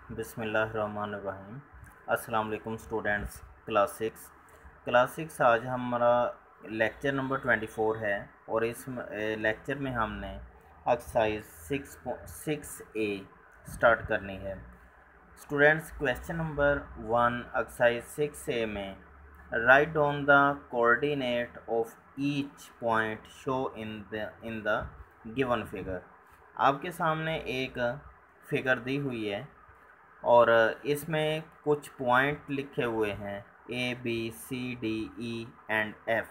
बिस्मिल्लाहिर्रहमानिर्रहीम। अस्सलाम वालेकुम स्टूडेंट्स। क्लास सिक्स आज हमारा लेक्चर नंबर 24 है और इस लेक्चर में हमने एक्सरसाइज 6A स्टार्ट करनी है। Students, question number 1 exercise 6A में write down the coordinate of each point show in the given figure. आपके सामने एक फिगर दी हुई है और इसमें कुछ पॉइंट लिखे हुए हैं ABCDE and F।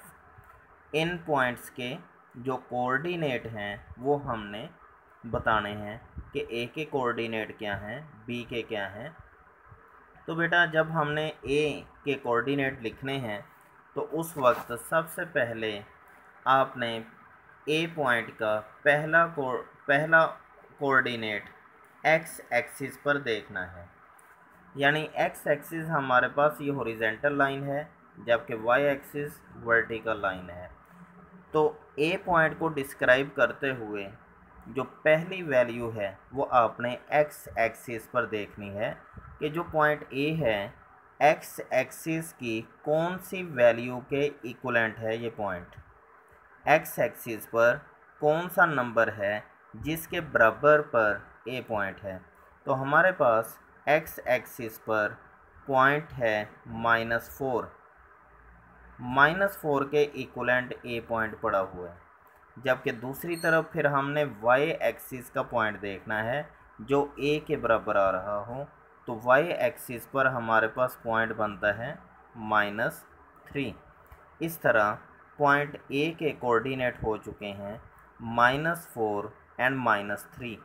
In points के जो कोऑर्डिनेट हैं वो हमने बताने हैं कि A के कोऑर्डिनेट क्या हैं, B के क्या हैं। तो बेटा जब हमने A के कोऑर्डिनेट लिखने हैं तो उस वक्त सबसे पहले आपने A पॉइंट का पहला कोऑर्डिनेट एक्स एक्सिस पर देखना है। यानी एक्स एक्सिस हमारे पास ये हॉरिजेंटल लाइन है जबकि वाई एक्सिस वर्टिकल लाइन है। तो ए पॉइंट को डिस्क्राइब करते हुए जो पहली वैल्यू है वो आपने एक्स एक्सिस पर देखनी है कि जो पॉइंट ए है एक्स एक्सिस की कौन सी वैल्यू के इक्वलेंट है। ये पॉइंट एक्स एक्सिस पर कौन सा नंबर है जिसके बराबर पर ए पॉइंट है। तो हमारे पास एक्स एक्सिस पर पॉइंट है -4। -4 के इक्वलेंट ए पॉइंट पड़ा हुआ है। जबकि दूसरी तरफ फिर हमने वाई एक्सिस का पॉइंट देखना है जो ए के बराबर आ रहा हो। तो वाई एक्सिस पर हमारे पास पॉइंट बनता है -3। इस तरह पॉइंट ए के कोऑर्डिनेट हो चुके हैं -4 एंड -3।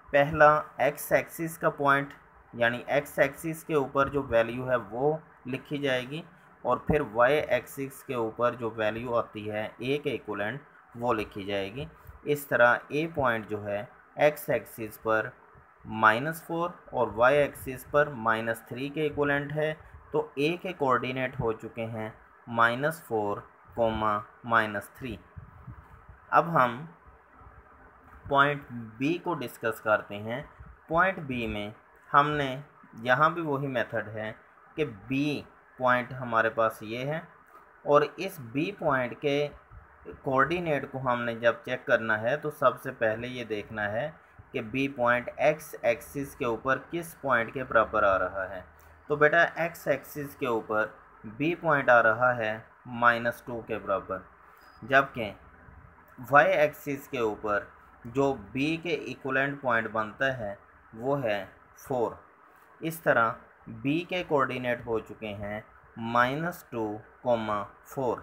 पहला एक्स एक्सिस का पॉइंट यानी एक्स एक्सिस के ऊपर जो वैल्यू है वो लिखी जाएगी और फिर वाई एक्सिस के ऊपर जो वैल्यू आती है ए के इक्वलेंट वो लिखी जाएगी। इस तरह ए पॉइंट जो है एक्स एक्सिस पर -4 और वाई एक्सिस पर -3 के इक्वलेंट है। तो ए के कोऑर्डिनेट हो चुके हैं -4, -3। अब हम पॉइंट बी को डिस्कस करते हैं। पॉइंट बी में हमने यहाँ भी वही मेथड है कि बी पॉइंट हमारे पास ये है और इस बी पॉइंट के कोऑर्डिनेट को हमने जब चेक करना है तो सबसे पहले ये देखना है कि बी पॉइंट एक्स एक्सिस के ऊपर किस पॉइंट के बराबर आ रहा है। तो बेटा एक्स एक्सिस के ऊपर बी पॉइंट आ रहा है -2 के बराबर, जबकि वाई एक्सिस के ऊपर जो बी के इक्वलेंट पॉइंट बनता है वो है 4। इस तरह बी के कोऑर्डिनेट हो चुके हैं -2, 4।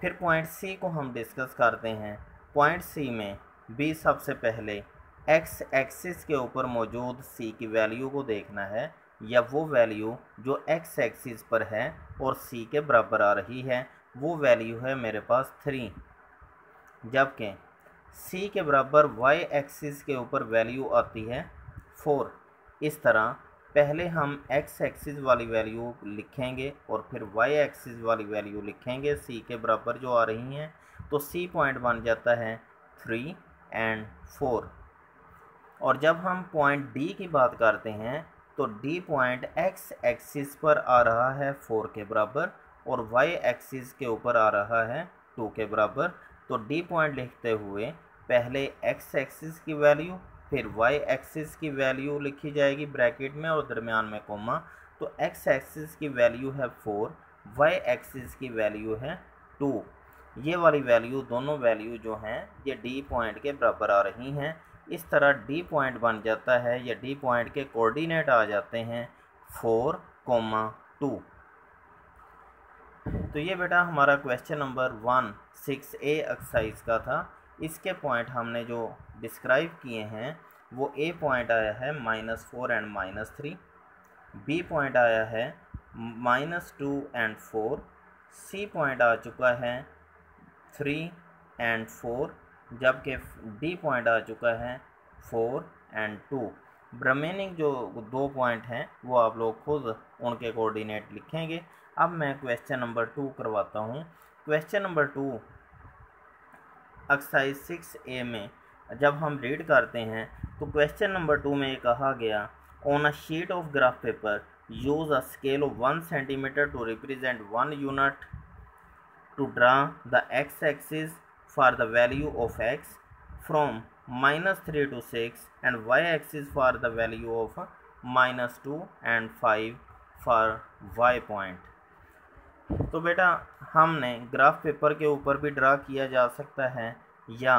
फिर पॉइंट सी को हम डिस्कस करते हैं। पॉइंट सी में बी सबसे पहले एक्स एक्सिस के ऊपर मौजूद सी की वैल्यू को देखना है या वो वैल्यू जो एक्स एक्सिस पर है और सी के बराबर आ रही है वो वैल्यू है मेरे पास 3, जबकि सी के बराबर वाई एक्सिस के ऊपर वैल्यू आती है 4। इस तरह पहले हम एक्स एक्सिस वाली वैल्यू लिखेंगे और फिर वाई एक्सिस वाली वैल्यू लिखेंगे सी के बराबर जो आ रही हैं। तो सी पॉइंट बन जाता है 3 एंड 4। और जब हम पॉइंट डी की बात करते हैं तो डी पॉइंट एक्स एक्सिस पर आ रहा है 4 के बराबर और वाई एक्सिस के ऊपर आ रहा है 2 के बराबर। तो डी पॉइंट लिखते हुए पहले एक्स एक्सिस की वैल्यू फिर वाई एक्सिस की वैल्यू लिखी जाएगी ब्रैकेट में और दरमियान में कोमा। तो एक्स एक्सिस की वैल्यू है 4, वाई एक्सिस की वैल्यू है 2। ये वाली वैल्यू दोनों वैल्यू जो हैं ये डी पॉइंट के बराबर आ रही हैं। इस तरह डी पॉइंट बन जाता है या डी पॉइंट के कोऑर्डिनेट आ जाते हैं 4, 2। तो ये बेटा हमारा क्वेश्चन नंबर 1 6A एक्सरसाइज का था। इसके पॉइंट हमने जो डिस्क्राइब किए हैं वो ए पॉइंट आया है -4 एंड -3, बी पॉइंट आया है -2 एंड 4, सी पॉइंट आ चुका है 3 एंड 4, जबकि डी पॉइंट आ चुका है 4 एंड 2। रिमेनिंग जो 2 पॉइंट हैं वो आप लोग खुद उनके कोऑर्डिनेट लिखेंगे। अब मैं क्वेश्चन नंबर 2 करवाता हूँ। क्वेश्चन नंबर 2 एक्सरसाइज 6A में जब हम रीड करते हैं तो क्वेश्चन नंबर 2 में कहा गया, on a sheet of graph paper use a scale of 1 centimetre to represent 1 unit to draw the x-axis for the value of x from -3 to 6 and y-axis for the value of -2 and 5 for y point। तो बेटा हमने graph paper के ऊपर भी draw किया जा सकता है या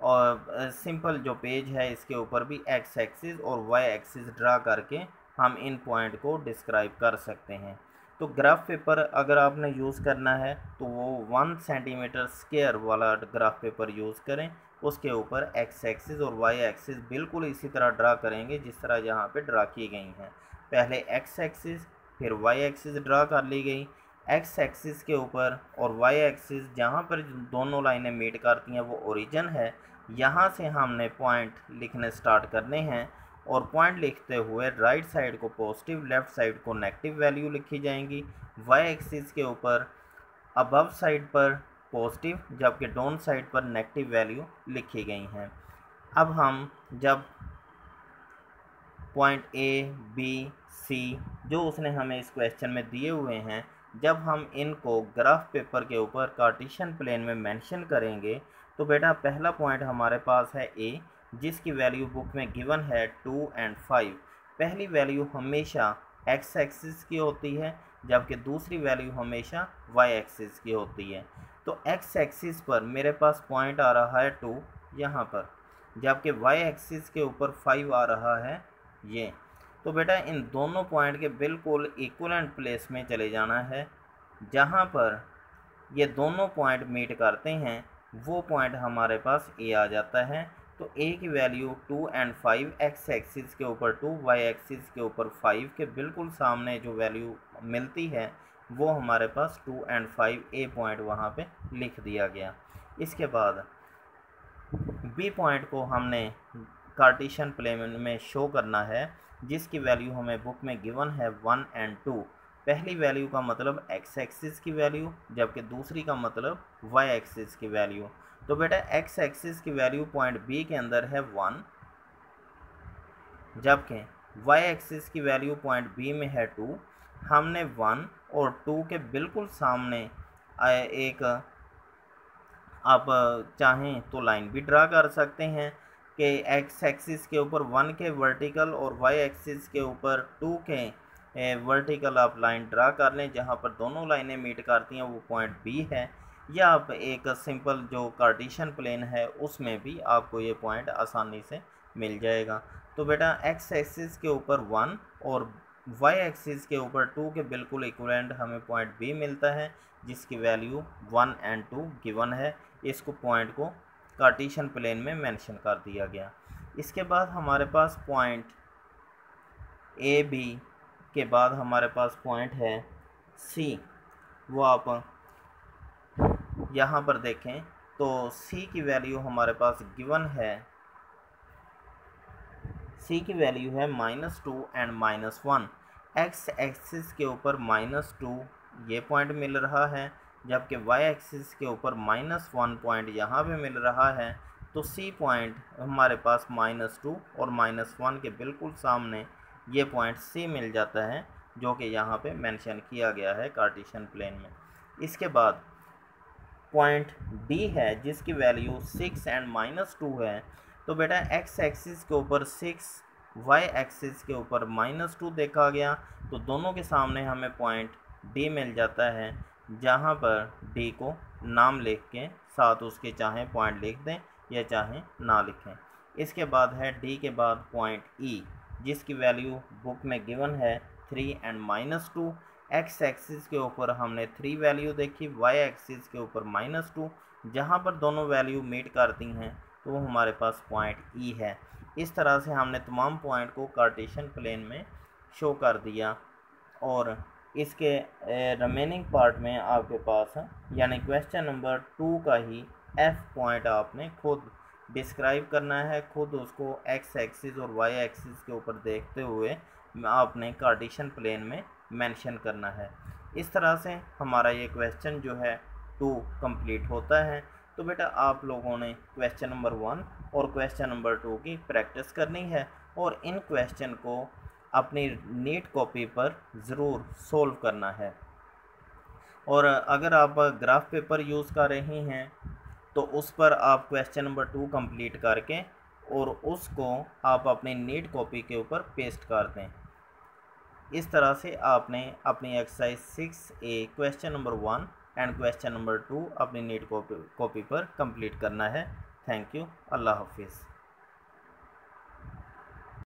और सिंपल जो पेज है इसके ऊपर भी एक्स एक्सिस और वाई एक्सिस ड्रा करके हम इन पॉइंट को डिस्क्राइब कर सकते हैं। तो ग्राफ पेपर अगर आपने यूज़ करना है तो वो 1 सेंटीमीटर स्क्वायर वाला ग्राफ पेपर यूज़ करें, उसके ऊपर एक्स एक्सिस और वाई एक्सिस बिल्कुल इसी तरह ड्रा करेंगे जिस तरह यहाँ पे ड्रा की गई हैं। पहले एक्स एक्सिस फिर वाई एक्सिस ड्रा कर ली गई। एक्स एक्सिस के ऊपर और वाई एक्सिस जहाँ पर दोनों लाइनें मीट करती हैं वो ओरिजिन है, यहाँ से हमने पॉइंट लिखने स्टार्ट करने हैं और पॉइंट लिखते हुए राइट साइड को पॉजिटिव, लेफ़्ट साइड को नेगेटिव वैल्यू लिखी जाएंगी। वाई एक्सिस के ऊपर अबव साइड पर पॉजिटिव जबकि डाउन साइड पर नेगेटिव वैल्यू लिखी गई हैं। अब हम जब पॉइंट ए बी सी जो उसने हमें इस क्वेश्चन में दिए हुए हैं, जब हम इनको ग्राफ पेपर के ऊपर कार्टेशियन प्लेन में मेंशन करेंगे तो बेटा पहला पॉइंट हमारे पास है ए, जिसकी वैल्यू बुक में गिवन है 2 और 5। पहली वैल्यू हमेशा एक्स एक्सिस की होती है जबकि दूसरी वैल्यू हमेशा वाई एक्सिस की होती है। तो एक्स एक्सिस पर मेरे पास पॉइंट आ रहा है 2 यहाँ पर, जबकि वाई एक्सिस के ऊपर 5 आ रहा है ये। तो बेटा इन दोनों पॉइंट के बिल्कुल इक्वलेंट प्लेस में चले जाना है, जहाँ पर ये दोनों पॉइंट मीट करते हैं वो पॉइंट हमारे पास ए आ जाता है। तो ए की वैल्यू 2 और 5, एक्स एक्सिस के ऊपर 2, वाई एक्सिस के ऊपर 5 के बिल्कुल सामने जो वैल्यू मिलती है वो हमारे पास 2 और 5 ए पॉइंट वहाँ पे लिख दिया गया। इसके बाद बी पॉइंट को हमने कार्टेशियन प्लेन में शो करना है, जिसकी वैल्यू हमें बुक में गिवन है 1 और 2। पहली वैल्यू का मतलब एक्स एक्सिस की वैल्यू जबकि दूसरी का मतलब वाई एक्सिस की वैल्यू। तो बेटा एक्स एक्सिस की वैल्यू पॉइंट बी के अंदर है 1, जबकि वाई एक्सिस की वैल्यू पॉइंट बी में है 2। हमने 1 और 2 के बिल्कुल सामने एक आप चाहें तो लाइन भी ड्रा कर सकते हैं कि एक्स एक्सिस के ऊपर 1 के वर्टिकल और वाई एक्सिस के ऊपर 2 के वर्टिकल आप लाइन ड्रा कर लें, जहां पर दोनों लाइनें मीट करती हैं वो पॉइंट बी है। या आप एक सिंपल जो कार्टेशियन प्लेन है उसमें भी आपको ये पॉइंट आसानी से मिल जाएगा। तो बेटा एक्स एक्सिस के ऊपर 1 और वाई एक्सिस के ऊपर 2 के बिल्कुल इक्विवेलेंट हमें पॉइंट बी मिलता है, जिसकी वैल्यू 1 और 2 गिवन है। इसको पॉइंट को कार्टेशियन प्लेन में मेंशन कर दिया गया। इसके बाद हमारे पास पॉइंट ए बी के बाद हमारे पास पॉइंट है सी। वो आप यहाँ पर देखें तो सी की वैल्यू हमारे पास गिवन है, सी की वैल्यू है -2 और -1। एक्स एक्सिस के ऊपर -2 ये पॉइंट मिल रहा है, जबकि वाई एक्सिस के ऊपर -1 पॉइंट यहाँ पे मिल रहा है। तो सी पॉइंट हमारे पास -2 और -1 के बिल्कुल सामने ये पॉइंट सी मिल जाता है, जो कि यहाँ पे मेंशन किया गया है कार्टेशियन प्लेन में। इसके बाद पॉइंट डी है जिसकी वैल्यू 6 और -2 है। तो बेटा एक्स एक्सिस के ऊपर 6, वाई एक्सिस के ऊपर -2 देखा गया, तो दोनों के सामने हमें पॉइंट डी मिल जाता है, जहाँ पर डी को नाम लिख के साथ उसके चाहे पॉइंट लिख दें या चाहे ना लिखें। इसके बाद है डी के बाद पॉइंट ई, जिसकी वैल्यू बुक में गिवन है 3 और -2। एक्स एक्सिस के ऊपर हमने 3 वैल्यू देखी, वाई एक्सिस के ऊपर -2, जहाँ पर दोनों वैल्यू मीट करती हैं तो वो हमारे पास पॉइंट ई है। इस तरह से हमने तमाम पॉइंट को कार्टेशियन प्लेन में शो कर दिया और इसके रिमेनिंग पार्ट में आपके पास यानी क्वेश्चन नंबर 2 का ही एफ पॉइंट आपने खुद डिस्क्राइब करना है, खुद उसको एक्स एक्सिस और वाई एक्सिस के ऊपर देखते हुए आपने कार्टेशियन प्लेन में मेंशन करना है। इस तरह से हमारा ये क्वेश्चन जो है 2 कंप्लीट होता है। तो बेटा आप लोगों ने क्वेश्चन नंबर 1 और क्वेश्चन नंबर 2 की प्रैक्टिस करनी है और इन क्वेश्चन को अपनी नीट कॉपी पर ज़रूर सोल्व करना है। और अगर आप ग्राफ पेपर यूज़ कर रहे हैं तो उस पर आप क्वेश्चन नंबर 2 कंप्लीट करके और उसको आप अपनी नीट कॉपी के ऊपर पेस्ट कर दें। इस तरह से आपने अपनी exercise 6A question number 1 and question number 2 अपनी नीट कॉपी पर कंप्लीट करना है। Thank you. अल्लाह हाफिज़।